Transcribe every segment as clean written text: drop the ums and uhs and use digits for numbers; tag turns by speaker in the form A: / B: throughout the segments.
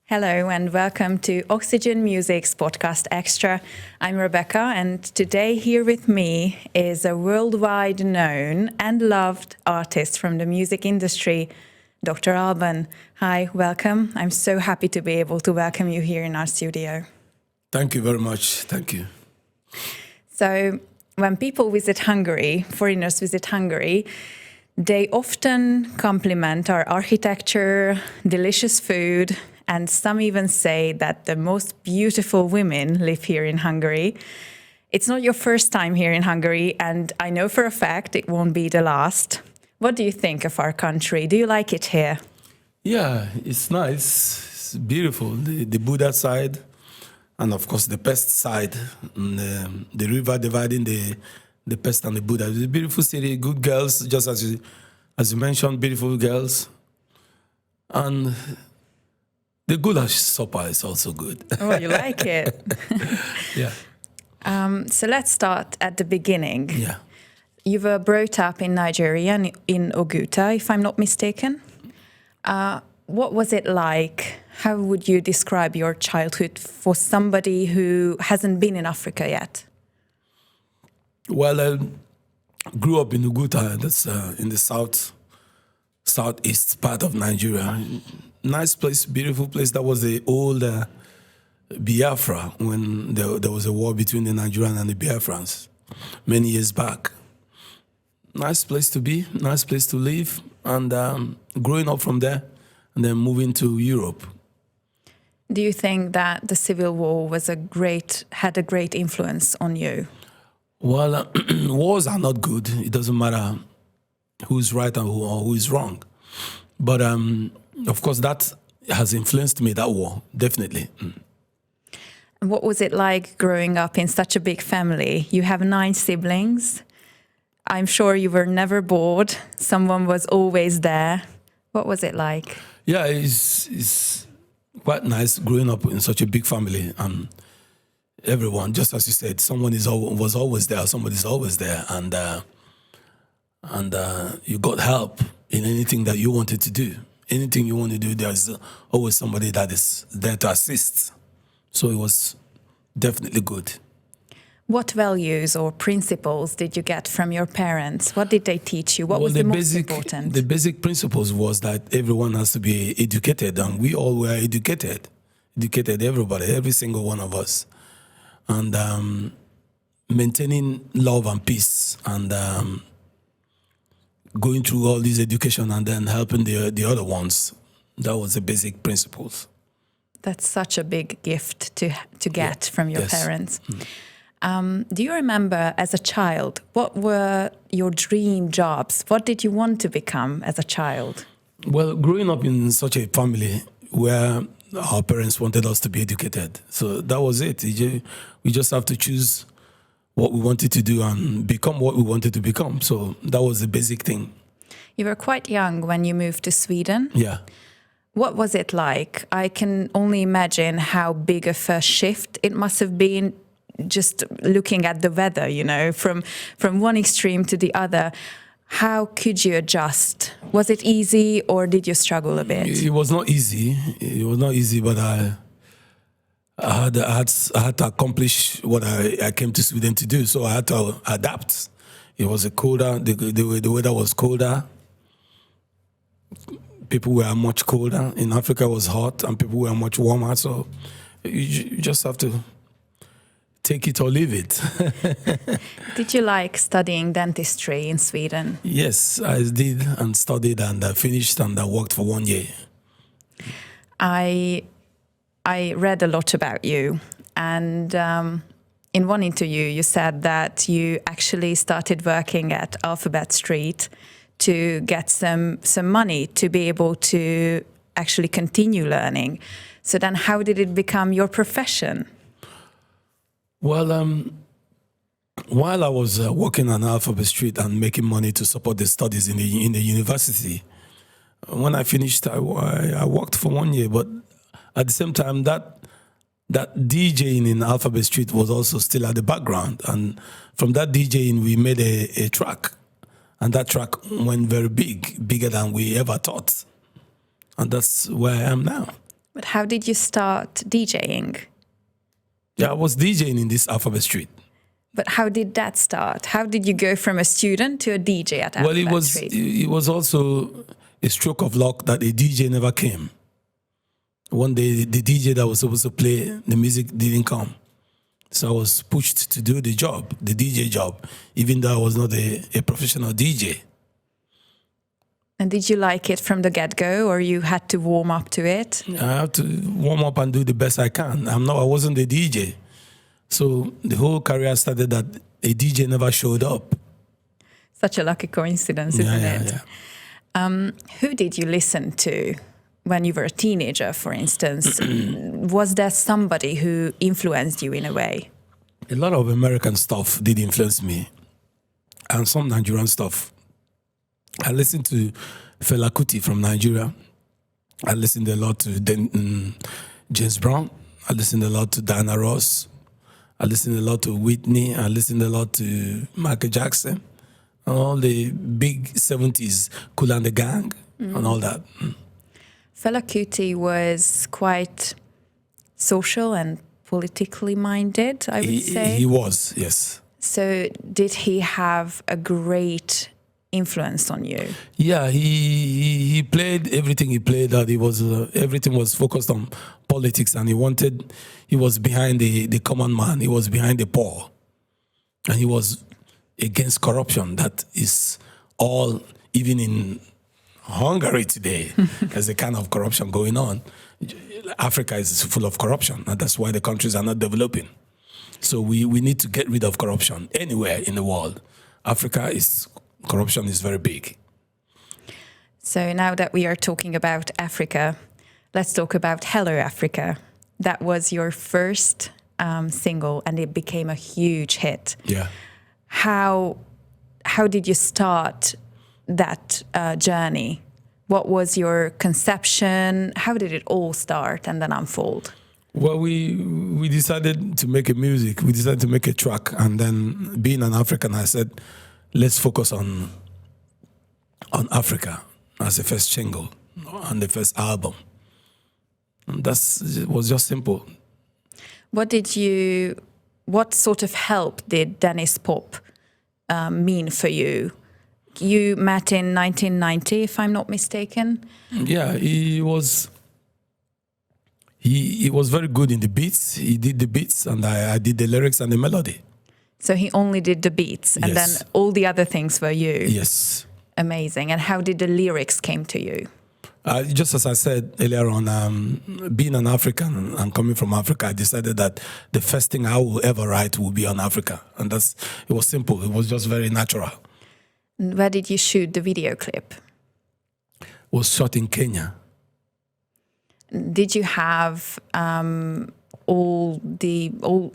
A: Hello and welcome to Oxygen Music's podcast Extra. I'm Rebeka, and today here with me is a worldwide known and loved artist from the music industry, Dr. Alban. Hi, welcome. I'm so happy to be able to welcome you here in our studio.
B: Thank you very much. Thank you.
A: So when people visit Hungary, foreigners visit Hungary, they often compliment our architecture, delicious food, and some even say that the most beautiful women live here in Hungary. It's not your first time here in Hungary, and I know for a fact it won't be the last. What do you think of our country? Do you like it here?
B: Yeah, it's nice. It's beautiful. The Buddha side, and of course the Pest side, and the river dividing the Pest and the Buddha. It's a beautiful city, good girls, just as you mentioned, beautiful girls. And the goulash supper is also good.
A: Oh, you like it?
B: Yeah.
A: So let's start at the beginning.
B: Yeah.
A: You were brought up in Nigeria, in Oguta, if I'm not mistaken. What was it like? How would you describe your childhood for somebody who hasn't been in Africa yet?
B: Well, I grew up in Oguta, that's in the southeast part of Nigeria. Nice place, beautiful place. That was the old Biafra, when there was a war between the Nigerians and the Biafrans many years back. Nice place to be, nice place to live, and growing up from there and then moving to Europe.
A: Do you think that the Civil War had a great influence on you?
B: Well, wars are not good. It doesn't matter who's right and who is wrong. But of course, that has influenced me, that war, definitely.
A: And what was it like growing up in such a big family? You have 9 siblings. I'm sure you were never bored. Someone was always there. What was it like?
B: Yeah, it's quite nice growing up in such a big family. And everyone, just as you said, someone was always there. Somebody's always there. And you got help in anything that you wanted to do. Anything you want to do, there's always somebody that is there to assist. So it was definitely good.
A: What values or principles did you get from your parents? What did they teach you? What was the most important?
B: The basic principles was that everyone has to be educated, and we all were educated, everybody, every single one of us. And maintaining love and peace, and going through all this education and then helping the other ones. That was the basic principles.
A: That's such a big gift to get from your parents. Do you remember as a child, what were your dream jobs? What did you want to become as a child?
B: Well, growing up in such a family where our parents wanted us to be educated, so that was it. We just have to choose what we wanted to do and become what we wanted to become. So that was the basic thing.
A: You were quite young when you moved to Sweden.
B: Yeah.
A: What was it like? I can only imagine how big a first shift it must have been, just looking at the weather, you know, from one extreme to the other. How could you adjust? Was it easy, or did you struggle a bit?
B: It was not easy. It was not easy, but I had to accomplish what I came to Sweden to do, so I had to adapt. It was the weather was colder. People were much colder. In Africa it was hot, and people were much warmer, so you just have to take it or leave it.
A: Did you like studying dentistry in Sweden?
B: Yes, I did, and studied, and I finished, and I worked for 1 year.
A: I read a lot about you, and in one interview you said that you actually started working at Alphabet Street to get some money to be able to actually continue learning. So then how did it become your profession?
B: Well, while I was working on Alphabet Street and making money to support the studies in the university, when I finished, I worked for 1 year, but at the same time, that DJing in Alphabet Street was also still at the background. And from that DJing, we made a track. And that track went very big, bigger than we ever thought. And that's where I am now.
A: But how did you start DJing?
B: Yeah, I was DJing in this Alphabet Street.
A: But how did that start? How did you go from a student to a DJ at Alphabet Street?
B: It was also a stroke of luck that a DJ never came. One day, the DJ that was supposed to play the music didn't come. So I was pushed to do the job, the DJ job, even though I was not a professional DJ.
A: And did you like it from the get-go, or you had to warm up to it?
B: I have to warm up and do the best I can. I wasn't the DJ. So the whole career started that a DJ never showed up.
A: Such a lucky coincidence, isn't it?
B: Yeah.
A: Who did you listen to when you were a teenager, for instance? Was there somebody who influenced you in a way?
B: A lot of American stuff did influence me, and some Nigerian stuff. I listened to Fela Kuti from Nigeria. I listened a lot to James Brown. I listened a lot to Diana Ross. I listened a lot to Whitney. I listened a lot to Michael Jackson. All the big 70s, Kool and the Gang, and all that.
A: Fela Kuti was quite social and politically minded, I would say.
B: He was, yes.
A: So did he have a great influence on you?
B: Yeah, he played everything he played. That everything was focused on politics, and he was behind the common man. He was behind the poor, and he was against corruption. That is all, even in Hungary today, there's a kind of corruption going on. Africa is full of corruption, and that's why the countries are not developing. So we need to get rid of corruption anywhere in the world. Corruption is very big.
A: So now that we are talking about Africa, let's talk about Hello Africa. That was your first single, and it became a huge hit.
B: Yeah.
A: How did you start that journey? What was your conception? How did it all start and then unfold?
B: Well, we decided to make music. We decided to make a track, and then being an African, I said, let's focus on Africa as the first single and the first album. And it was just simple.
A: What sort of help did Dennis Pop mean for you? You met in 1990, if I'm not mistaken.
B: Yeah, he was very good in the beats. He did the beats, and I did the lyrics and the melody.
A: So he only did the beats, and
B: Yes.
A: then all the other things were you?
B: Yes.
A: Amazing. And how did the lyrics came to you?
B: Just as I said earlier on, being an African and coming from Africa, I decided that the first thing I will ever write will be on Africa. And it was simple. It was just very natural.
A: Where did you shoot the video clip?
B: It was shot in Kenya.
A: Did you have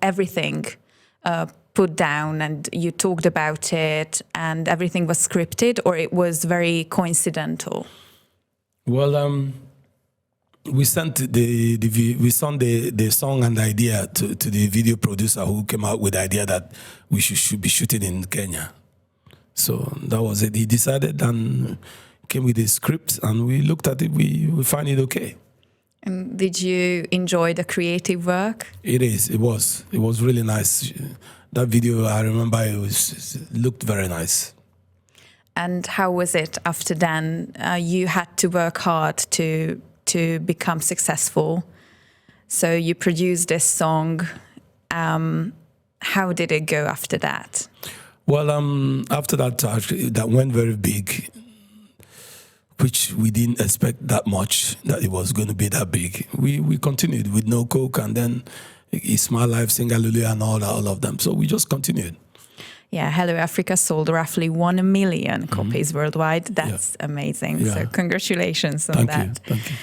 A: everything put down and you talked about it and everything was scripted, or it was very coincidental?
B: Well, we sent the song and the idea to the video producer, who came out with the idea that we should be shooting in Kenya. So that was it. He decided and came with the script, and we looked at it. We found it okay.
A: And did you enjoy the creative work?
B: It was really nice. That video, I remember, it looked very nice.
A: And how was it after then? You had to work hard to become successful. So you produced this song. How did it go after that?
B: Well, after that went very big, which we didn't expect that much, that it was going to be that big. We continued with No Coke, and then It's My Life, Sing Hallelujah, and all of them. So we just continued.
A: Yeah, Hello Africa sold roughly 1 million copies worldwide. That's amazing.
B: Yeah.
A: So congratulations on that.
B: Thank you.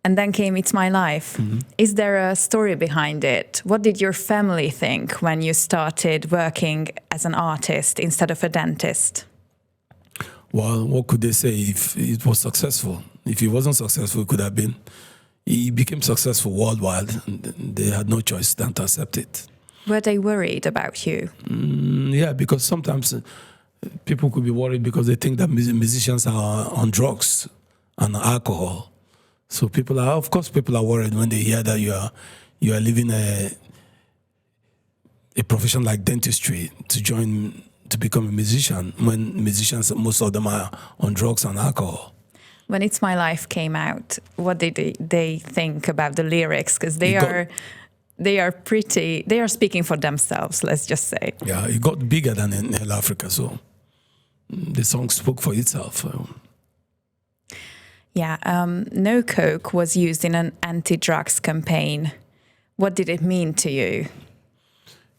A: And then came It's My Life. Is there a story behind it? What did your family think when you started working as an artist instead of a dentist?
B: Well, what could they say if it was successful? If it wasn't successful, it could have been. He became successful worldwide, and they had no choice than to accept it.
A: Were they worried about you?
B: Yeah, because sometimes people could be worried because they think that musicians are on drugs and alcohol. So people are worried when they hear that you are living a profession like dentistry to become a musician, when musicians, most of them are on drugs and alcohol.
A: When It's My Life came out, what did they think about the lyrics? Because they are speaking for themselves, let's just say.
B: Yeah, it got bigger than in Hell Africa, so the song spoke for itself.
A: Yeah, no coke was used in an anti-drugs campaign. What did it mean to you?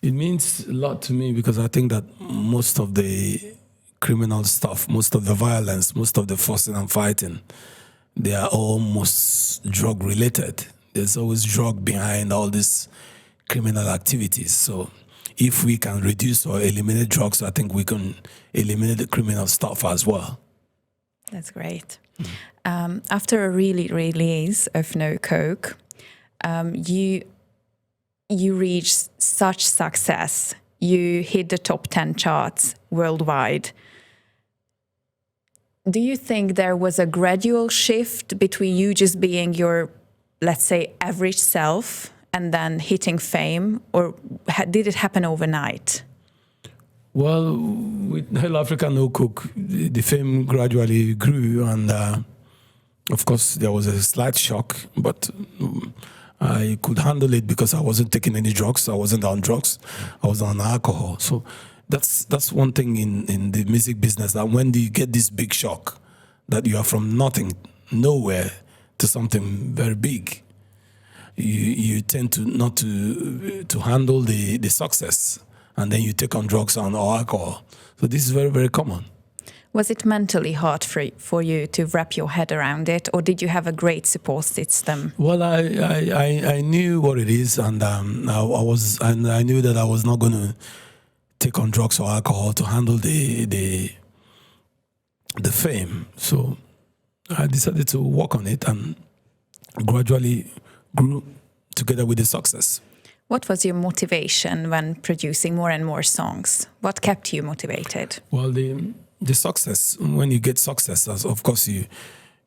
B: It means a lot to me because I think that most of the criminal stuff, most of the violence, most of the fussing and fighting, they are almost drug related. There's always drug behind all these criminal activities. So if we can reduce or eliminate drugs, I think we can eliminate the criminal stuff as well.
A: That's great. After a release of No Coke, you reached such success. You hit the top 10 charts worldwide. Do you think there was a gradual shift between you just being your, let's say, average self and then hitting fame, or did it happen overnight?
B: Well, with Hell Africa No Coke, the fame gradually grew, and of course there was a slight shock, but I could handle it because I wasn't taking any drugs. I wasn't on drugs. I was on alcohol. So that's one thing in the music business, that when you get this big shock, that you are from nothing, nowhere, to something very big, you tend to not to handle the success, and then you take on drugs or alcohol. So this is very, very common.
A: Was it mentally hard for you to wrap your head around it, or did you have a great support system?
B: Well, I knew what it is, and I knew that I was not going to take on drugs or alcohol to handle the fame. So I decided to work on it, and gradually grew together with the success.
A: What was your motivation when producing more and more songs? What kept you motivated?
B: Well, the success, when you get success, of course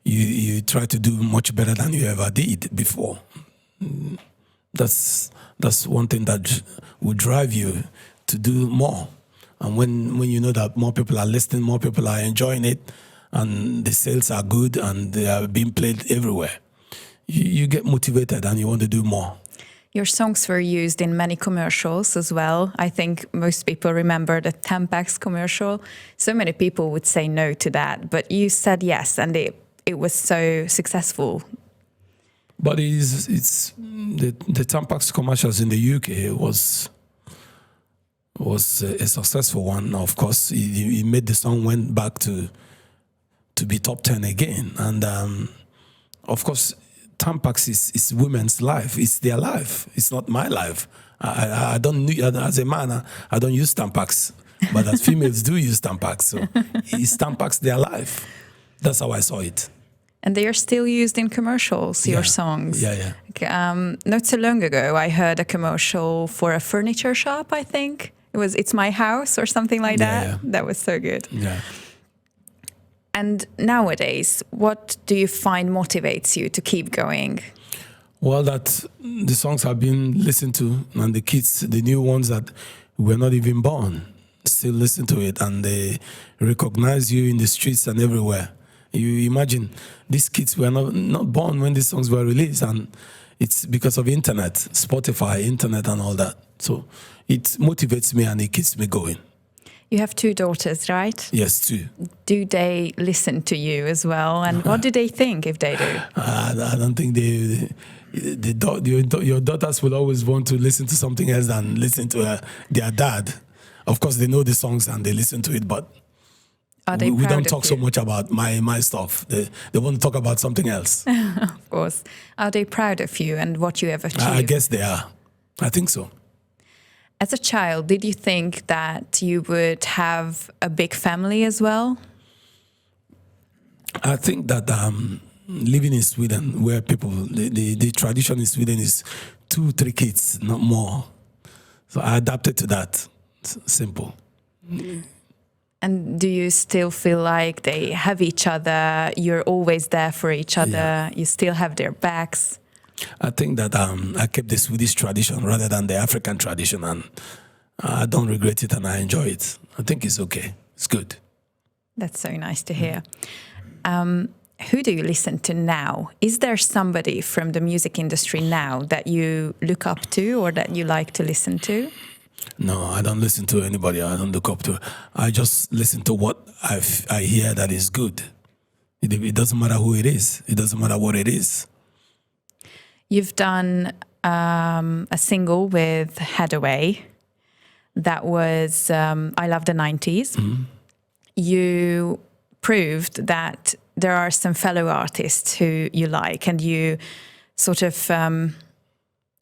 B: you try to do much better than you ever did before. That's one thing that will drive you to do more. And when you know that more people are listening, more people are enjoying it, and the sales are good and they are being played everywhere, you get motivated and you want to do more.
A: Your songs were used in many commercials as well. I think most people remember the Tampax commercial. So many people would say no to that, but you said yes, and it was so successful.
B: But it's the Tampax commercials in the UK was a successful one. Of course, he made the song went back to be top 10 again, and of course, Tampax is women's life. It's their life. It's not my life. I don't, as a man, I don't use Tampax, but as females do use Tampax. So is Tampax their life? That's how I saw it.
A: And they are still used in commercials, your songs.
B: Yeah.
A: Not so long ago, I heard a commercial for a furniture shop, I think. It was It's My House or something like that.
B: Yeah.
A: That was so good.
B: Yeah.
A: And nowadays, what do you find motivates you to keep going?
B: Well, that the songs have been listened to, and the kids, the new ones that were not even born, still listen to it, and they recognize you in the streets and everywhere. You imagine, these kids were not born when these songs were released, and it's because of internet, Spotify, internet and all that. So it motivates me and it keeps me going.
A: You have 2 daughters, right?
B: Yes, 2.
A: Do they listen to you as well? And what do they think if they do?
B: I don't think your daughters will always want to listen to something else than listen to their dad. Of course, they know the songs and they listen to it, but we don't talk so much about my stuff. They want to talk about something else.
A: Of course. Are they proud of you and what you have achieved?
B: I guess they are. I think so.
A: As a child, did you think that you would have a big family as well?
B: I think that living in Sweden, where people, the tradition in Sweden is 2-3 kids, not more. So I adapted to that. It's simple.
A: And do you still feel like they have each other? You're always there for each other.
B: Yeah.
A: You still have their backs.
B: I think that I kept the Swedish tradition rather than the African tradition, and I don't regret it, and I enjoy it. I think it's okay. It's good.
A: That's so nice to hear. Who do you listen to now? Is there somebody from the music industry now that you look up to or that you like to listen to?
B: No, I don't listen to anybody. I don't look up to. I just listen to what I hear that is good. It doesn't matter who it is. It doesn't matter what it is.
A: You've done a single with Hathaway that was I Love the 90s. Mm-hmm. You proved that there are some fellow artists who you like, and you sort of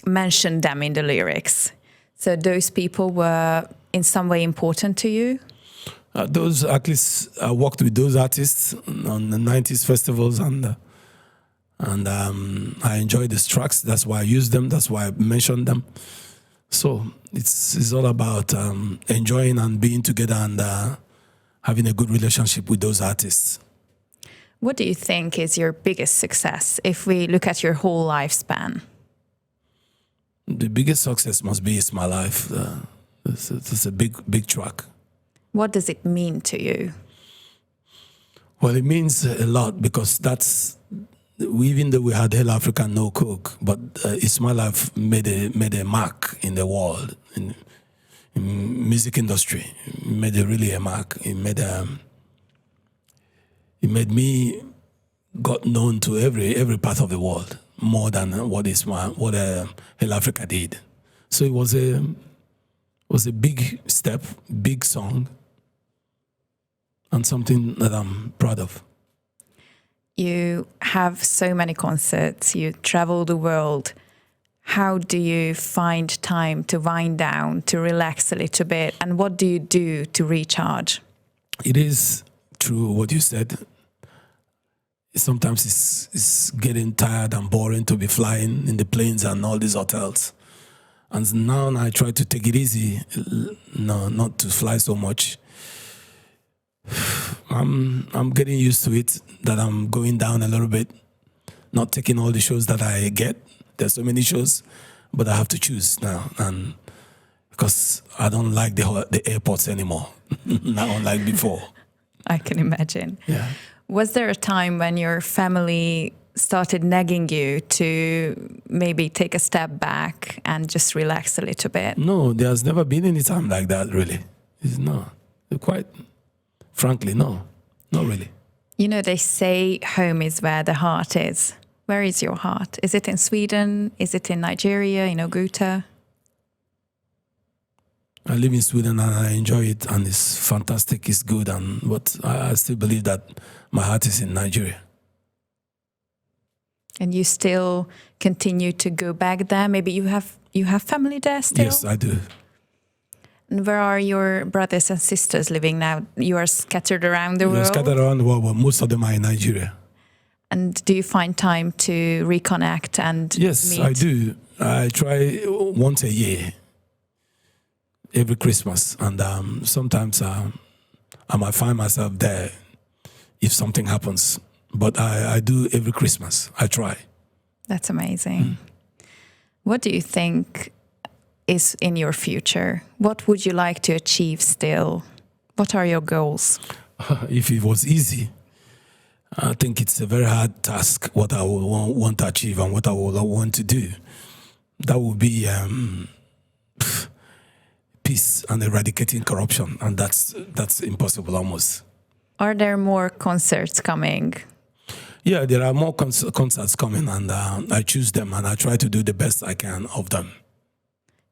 A: mentioned them in the lyrics. So those people were in some way important to you?
B: Those, at least I worked with those artists on the 90s festivals, and I enjoyed these tracks. That's why I used them. That's why I mentioned them. So it's all about enjoying and being together and having a good relationship with those artists.
A: What do you think is your biggest success if we look at your whole lifespan?
B: The biggest success must be It's My Life. It's a big track.
A: What does it mean to you?
B: Well, it means a lot because even though we had Hell Africa No Coke, but It's My Life made a mark in the world, in music industry. It made really a mark. It made me got known to every part of the world more than what Hell Africa did. So it was a big step, big song, and something that I'm proud of.
A: You have so many concerts, you travel the world. How do you find time to wind down, to relax a little bit? And what do you do to recharge?
B: It is true what you said. Sometimes it's getting tired and boring to be flying in the planes and all these hotels. And now I try to take it easy, not to fly so much. I'm getting used to it, that I'm going down a little bit, not taking all the shows that I get. There's so many shows, but I have to choose now, and because I don't like the airports anymore, not unlike before.
A: I can imagine.
B: Yeah.
A: Was there a time when your family started nagging you to maybe take a step back and just relax a little bit?
B: No, there's never been any time like that, really. It's not. Quite frankly, no. Not really.
A: You know, they say home is where the heart is. Where is your heart? Is it in Sweden? Is it in Nigeria, in Oguta?
B: I live in Sweden and I enjoy it, and it's fantastic, it's good, but I still believe that my heart is in Nigeria.
A: And you still continue to go back there? Maybe you have family there still?
B: Yes, I do.
A: And where are your brothers and sisters living now? You are scattered around the world?
B: We're scattered around the world, but most of them are in Nigeria.
A: And do you find time to reconnect and
B: Yes,
A: meet?
B: I do. I try once a year, every Christmas. And sometimes I might find myself there if something happens. But I do every Christmas. I try.
A: That's amazing. What do you think is in your future? What would you like to achieve still? What are your goals?
B: If it was easy, I think it's a very hard task, what I would want to achieve and what I would want to do. That would be peace and eradicating corruption, and that's impossible almost.
A: Are there more concerts coming?
B: Yeah, there are more concerts coming, and I choose them, and I try to do the best I can of them.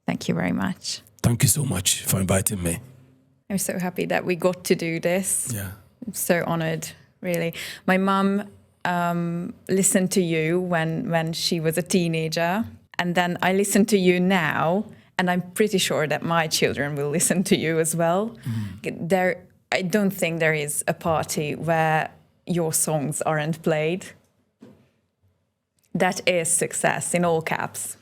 A: Thank you very much.
B: Thank you so much for inviting me.
A: I'm so happy that we got to do this.
B: Yeah.
A: I'm so honored, really. My mum listened to you when she was a teenager, and then I listen to you now, and I'm pretty sure that my children will listen to you as well. I don't think there is a party where your songs aren't played. That is success in all caps.